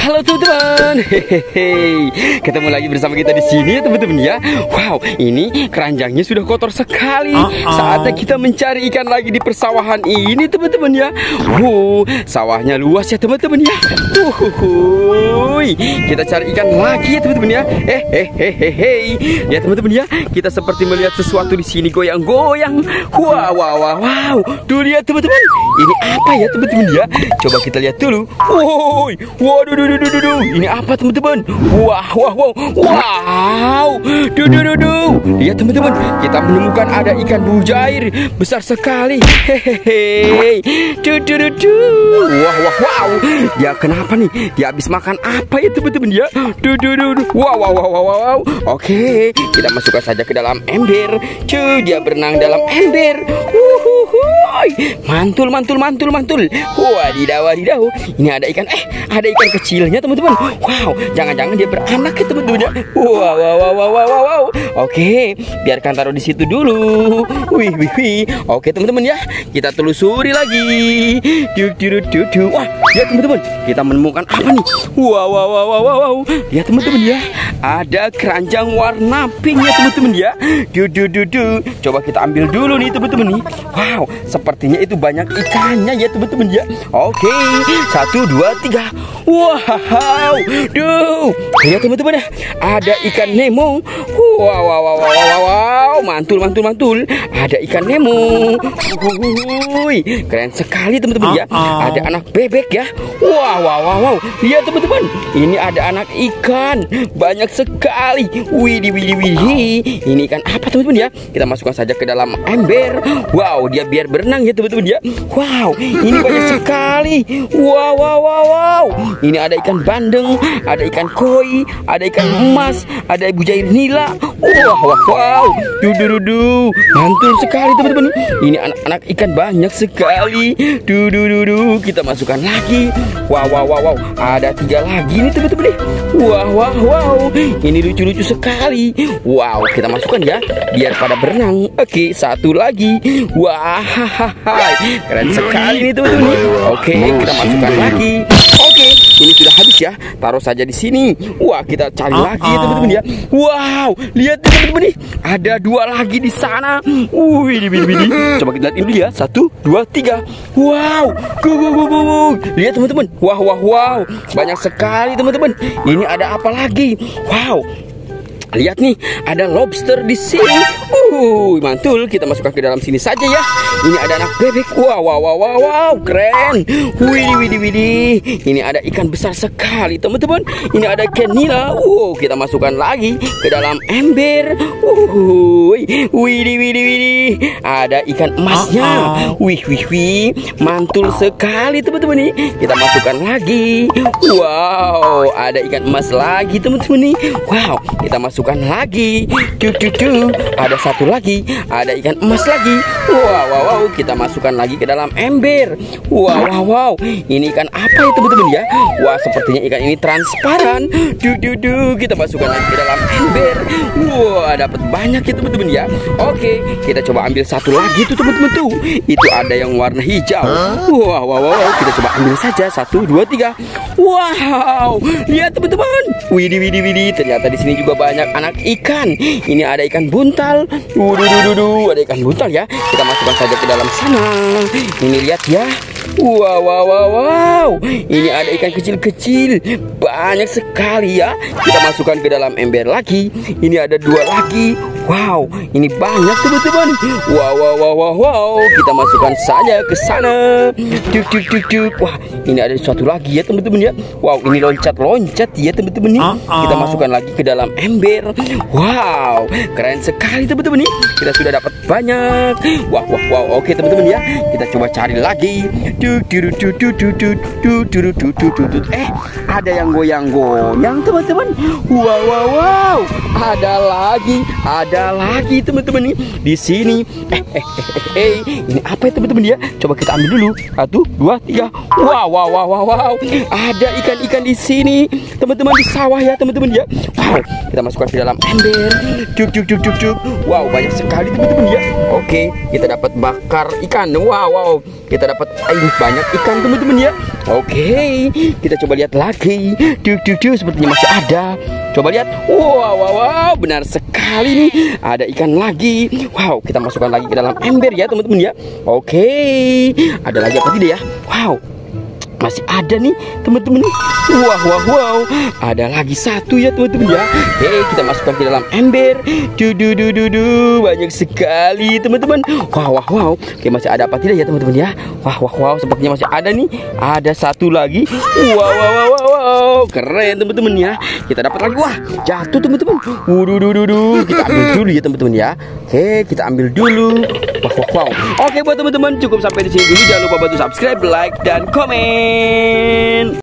Halo teman-teman, hehehe, ketemu lagi bersama kita di sini ya teman-teman ya. Wow, ini keranjangnya sudah kotor sekali. Saatnya kita mencari ikan lagi di persawahan ini teman-teman ya. Sawahnya luas ya teman-teman ya. Kita cari ikan lagi ya teman-teman ya. Ya teman-teman ya, kita seperti melihat sesuatu di sini goyang-goyang. Wow, tuh lihat teman-teman. Ini apa ya teman-teman ya? Coba kita lihat dulu. Waduh, ini apa teman-teman? Wow. Lihat teman-teman, kita menemukan ada ikan bujair besar sekali. Wow. Ya kenapa nih? Dia habis makan apa ya teman-teman ya? Wow. Oke, kita masukkan saja ke dalam ember. Dia berenang dalam ember. Mantul. Wadidaw. Ini ada ikan. Ada ikan kecilnya teman-teman. Wow, jangan-jangan dia beranak ya teman-teman ya. Wow. Oke, biarkan taruh di situ dulu. Oke teman-teman ya, kita telusuri lagi. Wah, ya teman-teman, kita menemukan apa nih? Wow. Ya teman-teman ya, ada keranjang warna pink ya teman-teman ya. Coba kita ambil dulu nih teman-teman nih. Wow, sepertinya itu banyak ikannya ya teman-teman ya. Oke, 1, 2, 3. Wow, lihat teman-teman ya, ada ikan Nemo. Wow, mantul. Ada ikan Nemo. Keren sekali teman-teman ya. Ada anak bebek ya. Wow. Lihat teman-teman, ini ada anak ikan banyak sekali. Widih. Ini ikan apa teman-teman ya? Kita masukkan saja ke dalam ember. Wow, dia biar berenang ya teman-teman ya. Wow, ini banyak sekali. Wow. Ini ada ikan bandeng, ada ikan koi, ada ikan emas, ada bujair nila. Wow. Mantul sekali teman-teman. Ini anak-anak ikan banyak sekali. Kita masukkan lagi. Wow. Ada 3 lagi nih teman-teman nih. Wow. Ini lucu-lucu sekali. Wow, kita masukkan ya, biar pada berenang. Oke, 1 lagi. Wah, keren sekali nih teman-teman. Oke, kita masukkan lagi. Oke, ini sudah habis ya. Taruh saja di sini. Wah, kita cari lagi ya teman-teman ya. Wow, lihat teman-teman nih, ada 2 lagi di sana. Widih. Coba kita lihat dulu ya. 1, 2, 3. Wow. Go. Lihat teman-teman. Wow. Banyak sekali teman-teman. Ini ada apa lagi? Wow. Lihat nih, ada lobster di sini. Mantul. Kita masukkan ke dalam sini saja ya. Ini ada anak bebek. Wow, keren. Widih. Ini ada ikan besar sekali teman-teman. Ini ada ikan nila. Kita masukkan lagi ke dalam ember. Widih. Ada ikan emasnya. Mantul sekali teman-teman nih. Kita masukkan lagi. Wow, ada ikan emas lagi teman-teman nih. Wow, kita masukkan lagi. Ada 1 lagi, ada ikan emas lagi. Wow, kita masukkan lagi ke dalam ember. Wow. Ini ikan apa ya teman-teman ya? Wah, sepertinya ikan ini transparan. Kita masukkan lagi ke dalam ember. Wah, dapat banyak ya teman-teman ya. Oke, kita coba ambil 1 lagi tuh teman-teman tuh. Itu ada yang warna hijau. Wow. Kita coba ambil saja. 1, 2, 3. Wow, lihat teman-teman. Widih. Ternyata di sini juga banyak anak ikan. Ini ada ikan buntal. Ada ikan buntal ya. Kita masukkan saja ke dalam sana. Ini lihat ya. Wow. Ini ada ikan kecil-kecil. Banyak sekali ya. Kita masukkan ke dalam ember lagi. Ini ada 2 lagi. Wow, ini banyak teman-teman. Wow. Kita masukkan saja ke sana. Wah, ini ada 1 lagi ya teman-teman ya. Wow, ini loncat ya teman-teman nih. Kita masukkan lagi ke dalam ember. Wow, keren sekali teman-teman nih. Kita sudah dapat banyak. Wow. Oke teman-teman ya, kita coba cari lagi. Ada yang goyang-goyang teman-teman. Wow. Ada lagi teman-teman nih di sini. Ini apa ya teman-teman ya? Coba kita ambil dulu. 1, 2, 3. Wow. Ada ikan-ikan di sini teman-teman, di sawah ya teman-teman ya. Wow, kita masukkan ke dalam ember. Cuk. Wow, banyak sekali teman-teman ya. Oke, kita dapat bakar ikan. Wow. Kita dapat banyak ikan teman-teman ya. Oke, kita coba lihat lagi. Sepertinya masih ada. Coba lihat. Wow, benar sekali nih. Ada ikan lagi. Wow, kita masukkan lagi ke dalam ember ya teman-teman ya. Oke, ada lagi apa tidak ya? Wow, masih ada nih teman-teman nih. Wow, ada lagi satu ya teman-teman ya. Oke, kita masukkan ke dalam ember. Banyak sekali teman-teman. Wow. Oke, masih ada apa tidak ya teman-teman ya? Wow, sepertinya masih ada nih. Ada satu lagi. Wow, keren teman-teman ya. Kita dapat lagi. Wah, jatuh teman-teman. Kita ambil dulu ya teman-teman ya. Oke, kita ambil dulu. Wow. Oke, buat teman-teman cukup sampai di sini dulu. Jangan lupa bantu subscribe, like, dan komen.